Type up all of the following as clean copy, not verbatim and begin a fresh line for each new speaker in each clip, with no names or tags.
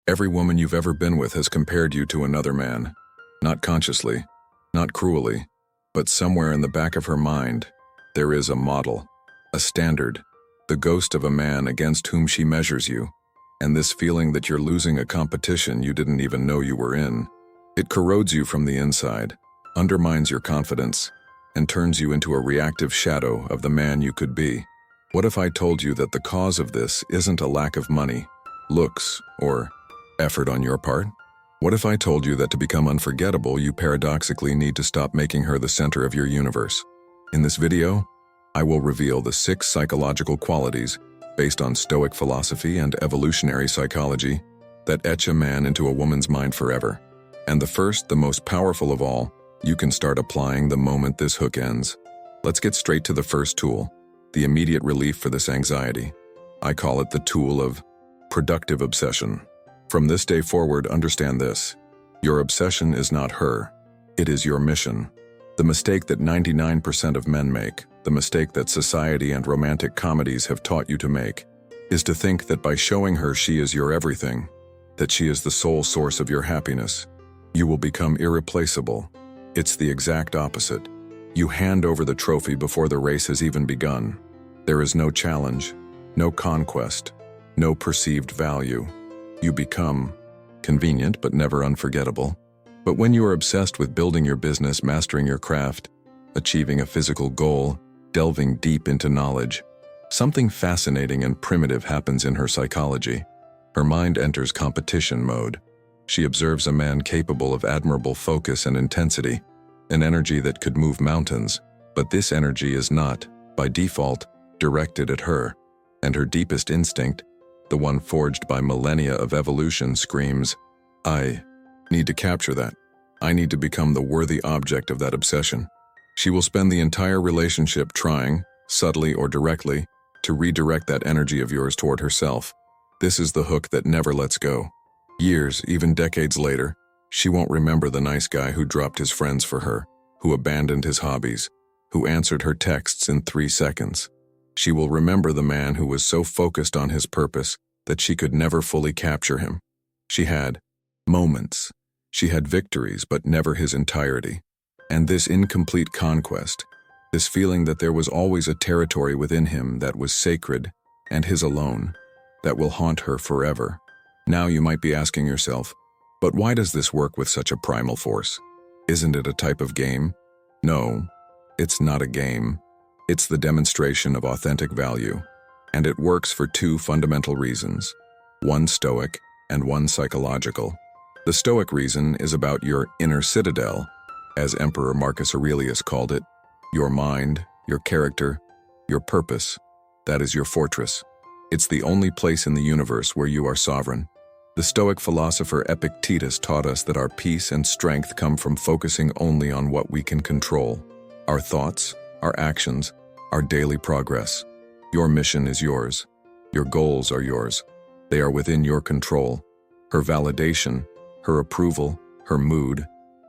Every woman you've ever been with has compared you to another man. Not consciously, not cruelly, but somewhere in the back of her mind, there is a model, a standard, the ghost of a man against whom she measures you. And this feeling that you're losing a competition you didn't even know you were in, it corrodes you from the inside, undermines your confidence, and turns you into a reactive shadow of the man you could be. What if I told you that the cause of this isn't a lack of money, looks, or effort on your part? What if I told you that to become unforgettable, you paradoxically need to stop making her the center of your universe? In this video, I will reveal the 6 psychological qualities based on Stoic philosophy and evolutionary psychology that etch a man into a woman's mind forever. And the first, the most powerful of all, you can start applying the moment this hook ends. Let's get straight to the first tool, the immediate relief for this anxiety. I call it the tool of productive obsession. From this day forward, understand this. Your obsession is not her. It is your mission. The mistake that 99% of men make, the mistake that society and romantic comedies have taught you to make, is to think that by showing her she is your everything, that she is the sole source of your happiness, you will become irreplaceable. It's the exact opposite. You hand over the trophy before the race has even begun. There is no challenge, no conquest, no perceived value. You become convenient but never unforgettable. But when you are obsessed with building your business, mastering your craft, achieving a physical goal, delving deep into knowledge, something fascinating and primitive happens in her psychology. Her mind enters competition mode. She observes a man capable of admirable focus and intensity, an energy that could move mountains, but this energy is not, by default, directed at her, and her deepest instinct, the one forged by millennia of evolution, screams, "I need to capture that. I need to become the worthy object of that obsession." She will spend the entire relationship trying, subtly or directly, to redirect that energy of yours toward herself. This is the hook that never lets go. Years, even decades later, she won't remember the nice guy who dropped his friends for her, who abandoned his hobbies, who answered her texts in 3 seconds. She will remember the man who was so focused on his purpose that she could never fully capture him. She had moments. She had victories, but never his entirety. And this incomplete conquest, this feeling that there was always a territory within him that was sacred and his alone, that will haunt her forever. Now you might be asking yourself, but why does this work with such a primal force? Isn't it a type of game? No, it's not a game. It's the demonstration of authentic value. And it works for 2 fundamental reasons, one Stoic and one psychological. The Stoic reason is about your inner citadel, as Emperor Marcus Aurelius called it, your mind, your character, your purpose. That is your fortress. It's the only place in the universe where you are sovereign. The Stoic philosopher Epictetus taught us that our peace and strength come from focusing only on what we can control. Our thoughts, our actions, our daily progress. Your mission is yours. Your goals are yours. They are within your control. Her validation, her approval, her mood,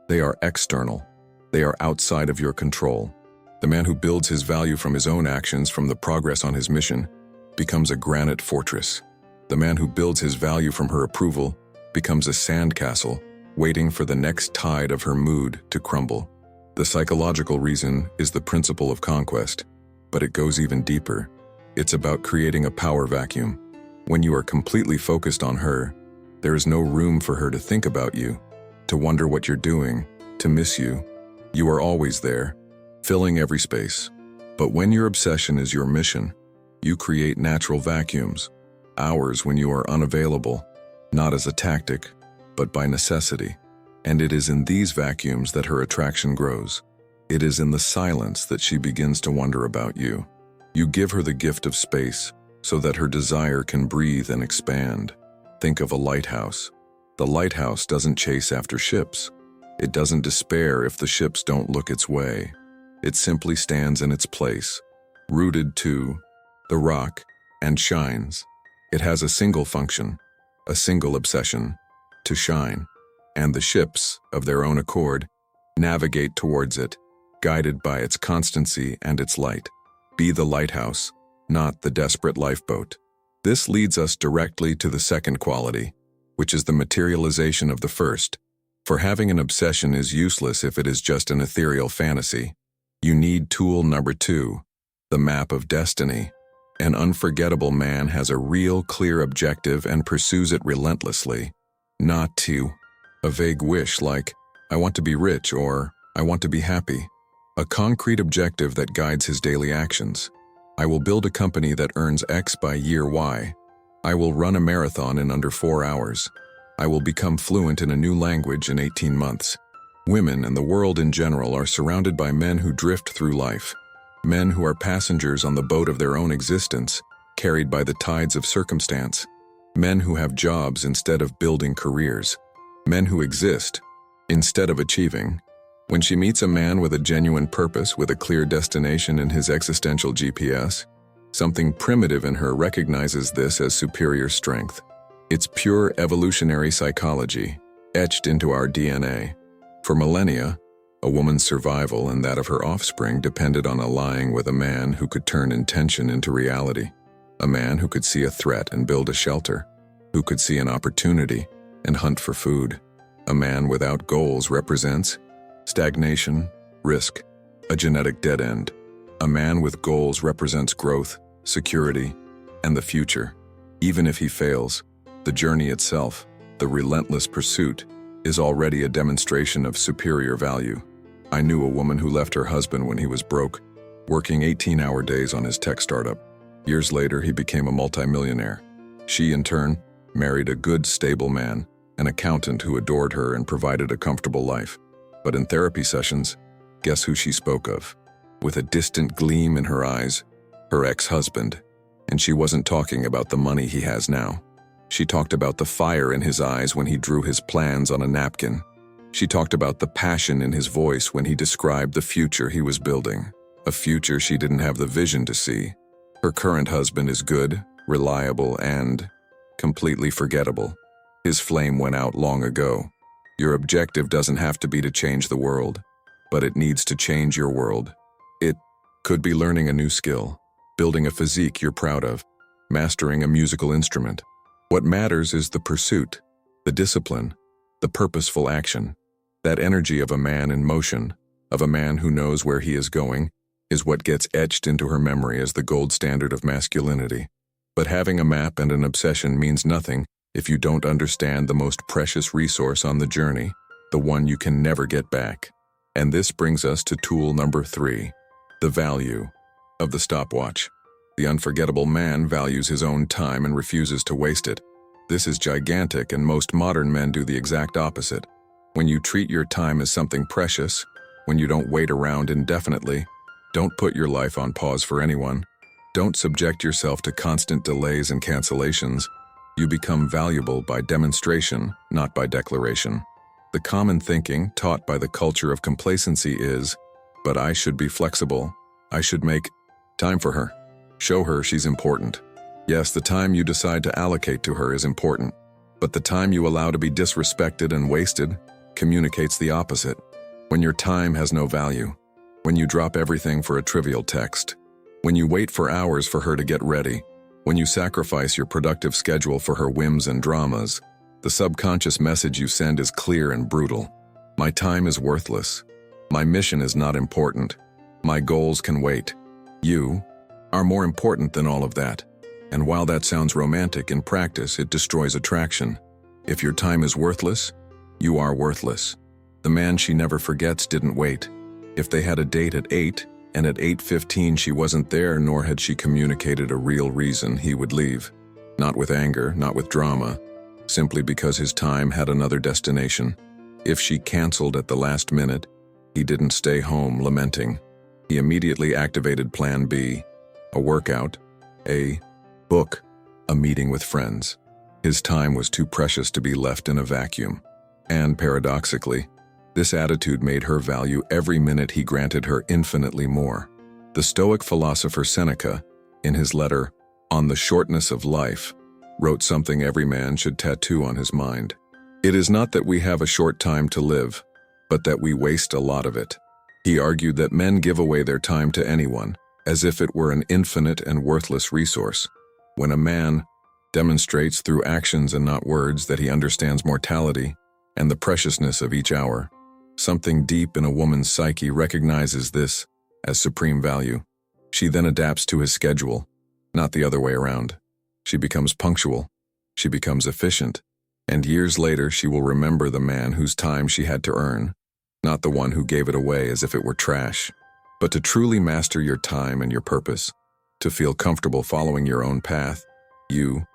they are external. They are outside of your control. The man who builds his value from his own actions, from the progress on his mission, becomes a granite fortress. The man who builds his value from her approval becomes a sandcastle, waiting for the next tide of her mood to crumble. The psychological reason is the principle of conquest, but it goes even deeper. It's about creating a power vacuum. When you are completely focused on her, there is no room for her to think about you, to wonder what you're doing, to miss you. You are always there, filling every space. But when your obsession is your mission, you create natural vacuums, hours when you are unavailable, not as a tactic, but by necessity. And it is in these vacuums that her attraction grows. It is in the silence that she begins to wonder about you. You give her the gift of space so that her desire can breathe and expand. Think of a lighthouse. The lighthouse doesn't chase after ships. It doesn't despair if the ships don't look its way. It simply stands in its place, rooted to the rock, and shines. It has a single function, a single obsession, to shine. And the ships, of their own accord, navigate towards it, guided by its constancy and its light. Be the lighthouse, not the desperate lifeboat. This leads us directly to the second quality, which is the materialization of the first. For having an obsession is useless if it is just an ethereal fantasy. You need tool number 2, the map of destiny. An unforgettable man has a real, clear objective and pursues it relentlessly. Not to a vague wish like, I want to be rich or I want to be happy. A concrete objective that guides his daily actions. I will build a company that earns X by year Y. I will run a marathon in under 4 hours. I will become fluent in a new language in 18 months. Women and the world in general are surrounded by men who drift through life. Men who are passengers on the boat of their own existence, carried by the tides of circumstance. Men who have jobs instead of building careers. Men who exist instead of achieving. When she meets a man with a genuine purpose, with a clear destination in his existential GPS, something primitive in her recognizes this as superior strength. It's pure evolutionary psychology, etched into our DNA. For millennia, a woman's survival and that of her offspring depended on allying with a man who could turn intention into reality. A man who could see a threat and build a shelter, who could see an opportunity and hunt for food. A man without goals represents stagnation, risk, a genetic dead end. A man with goals represents growth, security, and the future. Even if he fails, the journey itself, the relentless pursuit, is already a demonstration of superior value. I knew a woman who left her husband when he was broke, working 18-hour days on his tech startup. Years later, he became a multimillionaire. She, in turn, married a good, stable man, an accountant who adored her and provided a comfortable life. But in therapy sessions, guess who she spoke of? With a distant gleam in her eyes, her ex-husband. And she wasn't talking about the money he has now. She talked about the fire in his eyes when he drew his plans on a napkin. She talked about the passion in his voice when he described the future he was building, a future she didn't have the vision to see. Her current husband is good, reliable, and completely forgettable. His flame went out long ago. Your objective doesn't have to be to change the world, but it needs to change your world. It could be learning a new skill, building a physique you're proud of, mastering a musical instrument. What matters is the pursuit, the discipline, the purposeful action. That energy of a man in motion, of a man who knows where he is going, is what gets etched into her memory as the gold standard of masculinity. But having a map and an obsession means nothing if you don't understand the most precious resource on the journey, the one you can never get back. And this brings us to tool number 3, the value of the stopwatch. The unforgettable man values his own time and refuses to waste it. This is gigantic, and most modern men do the exact opposite. When you treat your time as something precious, when you don't wait around indefinitely, don't put your life on pause for anyone, don't subject yourself to constant delays and cancellations, you become valuable by demonstration, not by declaration. The common thinking taught by the culture of complacency is, but I should be flexible, I should make time for her. Show her she's important. Yes, the time you decide to allocate to her is important, but the time you allow to be disrespected and wasted communicates the opposite. When your time has no value, when you drop everything for a trivial text, when you wait for hours for her to get ready, when you sacrifice your productive schedule for her whims and dramas, the subconscious message you send is clear and brutal. My time is worthless. My mission is not important. My goals can wait. You are more important than all of that. And while that sounds romantic, in practice it destroys attraction. If your time is worthless, you are worthless. The man she never forgets didn't wait. If they had a date at 8, and at 8:15 she wasn't there, nor had she communicated a real reason, he would leave. Not with anger, not with drama, simply because his time had another destination. If she canceled at the last minute, he didn't stay home lamenting. He immediately activated Plan B, a workout, a book, a meeting with friends. His time was too precious to be left in a vacuum. And paradoxically, this attitude made her value every minute he granted her infinitely more. The Stoic philosopher Seneca, in his letter On the Shortness of Life, wrote something every man should tattoo on his mind. It is not that we have a short time to live, but that we waste a lot of it. He argued that men give away their time to anyone, as if it were an infinite and worthless resource. When a man demonstrates through actions and not words that he understands mortality and the preciousness of each hour. Something deep in a woman's psyche recognizes this as supreme value. She then adapts to his schedule, not the other way around. She becomes punctual, she becomes efficient, and years later she will remember the man whose time she had to earn, not the one who gave it away as if it were trash. But to truly master your time and your purpose, to feel comfortable following your own path, you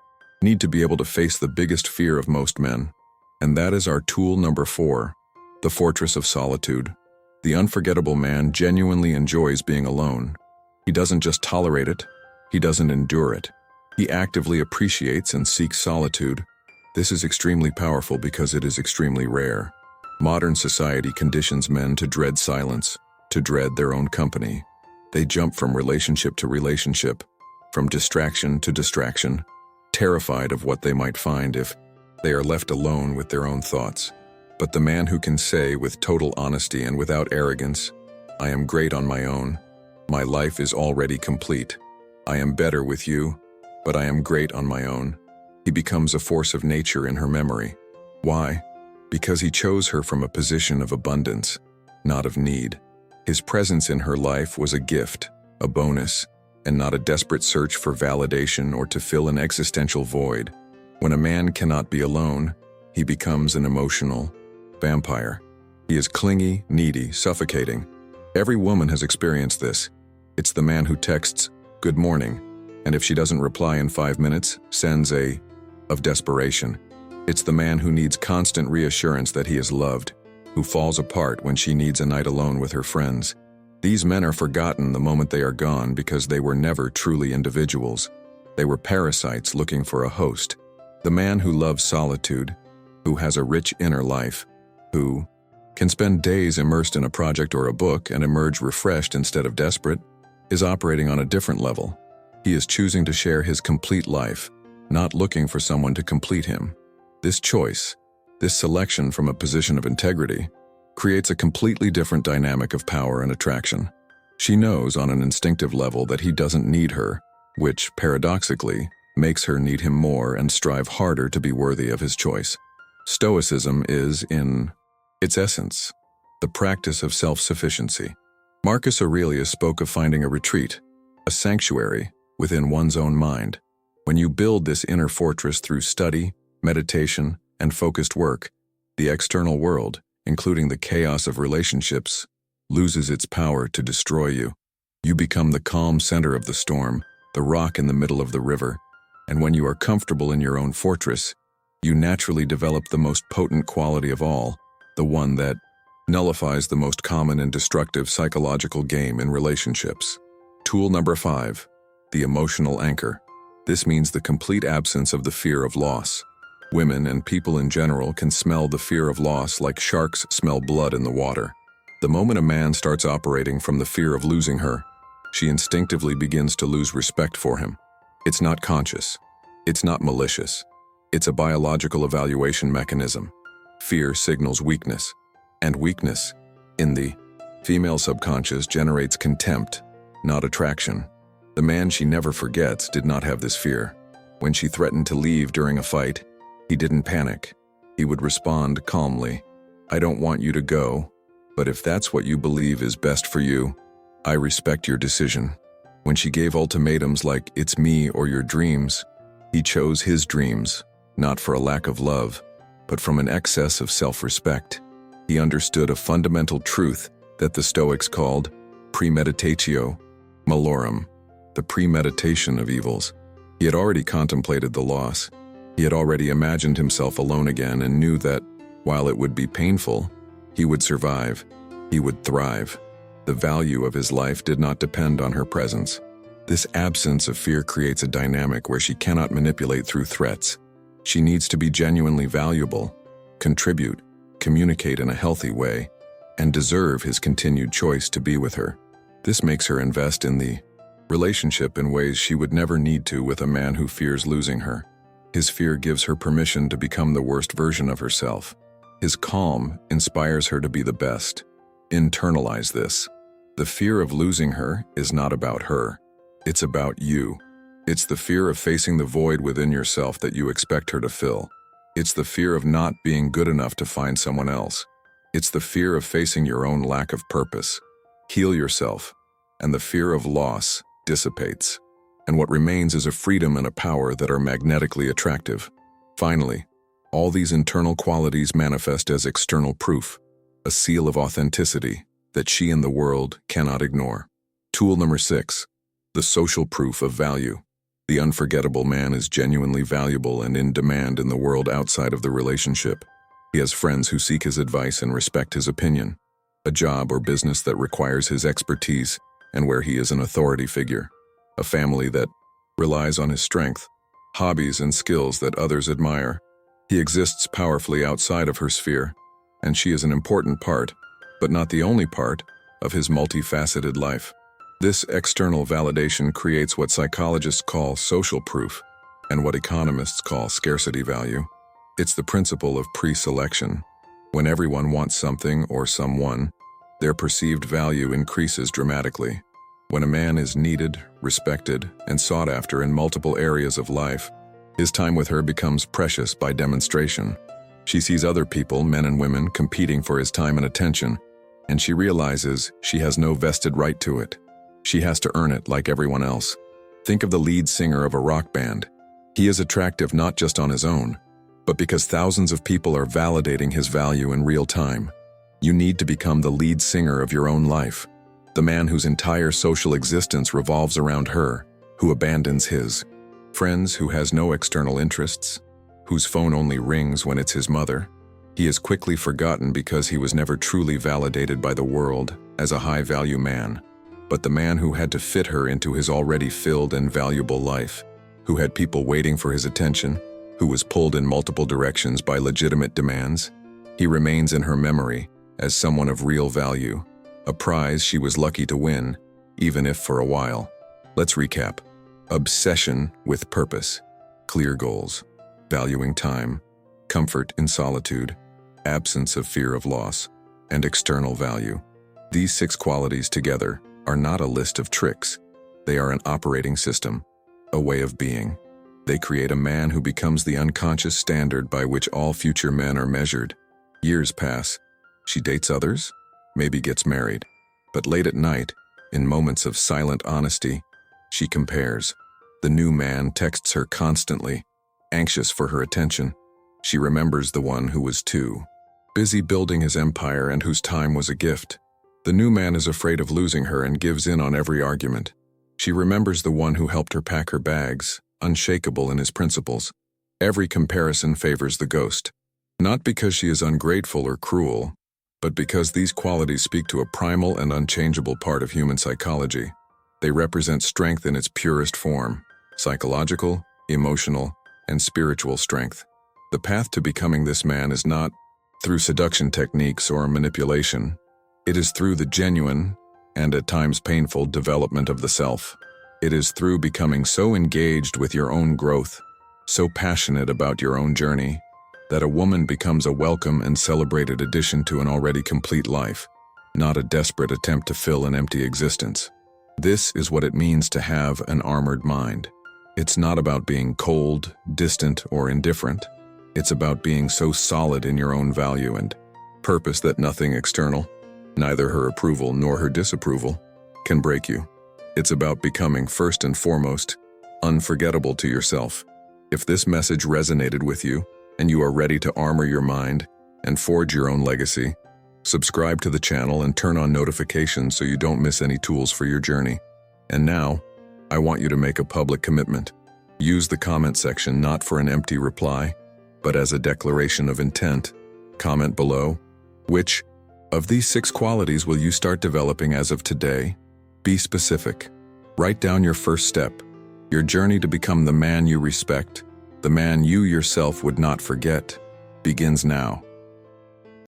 need to be able to face the biggest fear of most men. And that is our tool number 4, the fortress of solitude. The unforgettable man genuinely enjoys being alone. He doesn't just tolerate it, he doesn't endure it. He actively appreciates and seeks solitude. This is extremely powerful because it is extremely rare. Modern society conditions men to dread silence, to dread their own company. They jump from relationship to relationship, from distraction to distraction, terrified of what they might find if they are left alone with their own thoughts. But the man who can say with total honesty and without arrogance, "I am great on my own. My life is already complete. I am better with you, but I am great on my own." He becomes a force of nature in her memory. Why? Because he chose her from a position of abundance, not of need. His presence in her life was a gift, a bonus, and not a desperate search for validation or to fill an existential void. When a man cannot be alone, he becomes an emotional vampire. He is clingy, needy, suffocating. Every woman has experienced this. It's the man who texts, "Good morning," and if she doesn't reply in 5 minutes, sends a of desperation. It's the man who needs constant reassurance that he is loved, who falls apart when she needs a night alone with her friends. These men are forgotten the moment they are gone because they were never truly individuals. They were parasites looking for a host. The man who loves solitude, who has a rich inner life, who can spend days immersed in a project or a book and emerge refreshed instead of desperate, is operating on a different level. He is choosing to share his complete life, not looking for someone to complete him. This choice, this selection from a position of integrity, creates a completely different dynamic of power and attraction. She knows on an instinctive level that he doesn't need her, which, paradoxically, makes her need him more and strive harder to be worthy of his choice. Stoicism is, in its essence, the practice of self-sufficiency. Marcus Aurelius spoke of finding a retreat, a sanctuary, within one's own mind. When you build this inner fortress through study, meditation, and focused work, the external world, including the chaos of relationships, loses its power to destroy you. You become the calm center of the storm, the rock in the middle of the river, and when you are comfortable in your own fortress, you naturally develop the most potent quality of all, the one that nullifies the most common and destructive psychological game in relationships. Tool number 5, the emotional anchor. This means the complete absence of the fear of loss. Women and people in general can smell the fear of loss like sharks smell blood in the water. The moment a man starts operating from the fear of losing her, she instinctively begins to lose respect for him. It's not conscious. It's not malicious. It's a biological evaluation mechanism. Fear signals weakness, and weakness, in the female subconscious, generates contempt, not attraction. The man she never forgets did not have this fear. When she threatened to leave during a fight, he didn't panic. He would respond calmly, "I don't want you to go, but if that's what you believe is best for you, I respect your decision." When she gave ultimatums like, "It's me or your dreams," he chose his dreams, not for a lack of love, but from an excess of self-respect. He understood a fundamental truth that the Stoics called premeditatio malorum, the premeditation of evils. He had already contemplated the loss. He had already imagined himself alone again and knew that, while it would be painful, he would survive. He would thrive. The value of his life did not depend on her presence. This absence of fear creates a dynamic where she cannot manipulate through threats. She needs to be genuinely valuable, contribute, communicate in a healthy way, and deserve his continued choice to be with her. This makes her invest in the relationship in ways she would never need to with a man who fears losing her. His fear gives her permission to become the worst version of herself. His calm inspires her to be the best. Internalize this. The fear of losing her is not about her. It's about you. It's the fear of facing the void within yourself that you expect her to fill. It's the fear of not being good enough to find someone else. It's the fear of facing your own lack of purpose. Heal yourself, and the fear of loss dissipates. And what remains is a freedom and a power that are magnetically attractive. Finally, all these internal qualities manifest as external proof, a seal of authenticity that she and the world cannot ignore. Tool number 6, the social proof of value. The unforgettable man is genuinely valuable and in demand in the world outside of the relationship. He has friends who seek his advice and respect his opinion, a job or business that requires his expertise and where he is an authority figure, a family that relies on his strength, hobbies and skills that others admire. He exists powerfully outside of her sphere, and she is an important part, but not the only part, of his multifaceted life. This external validation creates what psychologists call social proof and what economists call scarcity value. It's the principle of pre-selection. When everyone wants something or someone, their perceived value increases dramatically. When a man is needed, respected, and sought after in multiple areas of life, his time with her becomes precious by demonstration. She sees other people, men and women, competing for his time and attention, and she realizes she has no vested right to it. She has to earn it like everyone else. Think of the lead singer of a rock band. He is attractive not just on his own, but because thousands of people are validating his value in real time. You need to become the lead singer of your own life, the man whose entire social existence revolves around her, who abandons his friends, who has no external interests, whose phone only rings when it's his mother. He is quickly forgotten because he was never truly validated by the world as a high-value man. But the man who had to fit her into his already filled and valuable life, who had people waiting for his attention, who was pulled in multiple directions by legitimate demands, he remains in her memory as someone of real value, a prize she was lucky to win, even if for a while. Let's recap. Obsession with purpose, clear goals, valuing time, comfort in solitude, absence of fear of loss, and external value. These 6 qualities together are not a list of tricks. They are an operating system, a way of being. They create a man who becomes the unconscious standard by which all future men are measured. Years pass. She dates others, maybe gets married. But late at night, in moments of silent honesty, she compares. The new man texts her constantly, anxious for her attention. She remembers the one who was too busy building his empire and whose time was a gift. The new man is afraid of losing her and gives in on every argument. She remembers the one who helped her pack her bags, unshakable in his principles. Every comparison favors the ghost, not because she is ungrateful or cruel, but because these qualities speak to a primal and unchangeable part of human psychology. They represent strength in its purest form, psychological, emotional, and spiritual strength. The path to becoming this man is not through seduction techniques or manipulation. It is through the genuine, and at times painful, development of the self. It is through becoming so engaged with your own growth, so passionate about your own journey, that a woman becomes a welcome and celebrated addition to an already complete life, not a desperate attempt to fill an empty existence. This is what it means to have an armored mind. It's not about being cold, distant, or indifferent. It's about being so solid in your own value and purpose that nothing external, neither her approval nor her disapproval, can break you. It's about becoming, first and foremost, unforgettable to yourself. If this message resonated with you, and you are ready to armor your mind and forge your own legacy, subscribe to the channel and turn on notifications so you don't miss any tools for your journey. And now, I want you to make a public commitment. Use the comment section not for an empty reply, but as a declaration of intent. Comment below, which of these 6 qualities will you start developing as of today? Be specific. Write down your first step, your journey to become the man you respect, the man you yourself would not forget, begins now.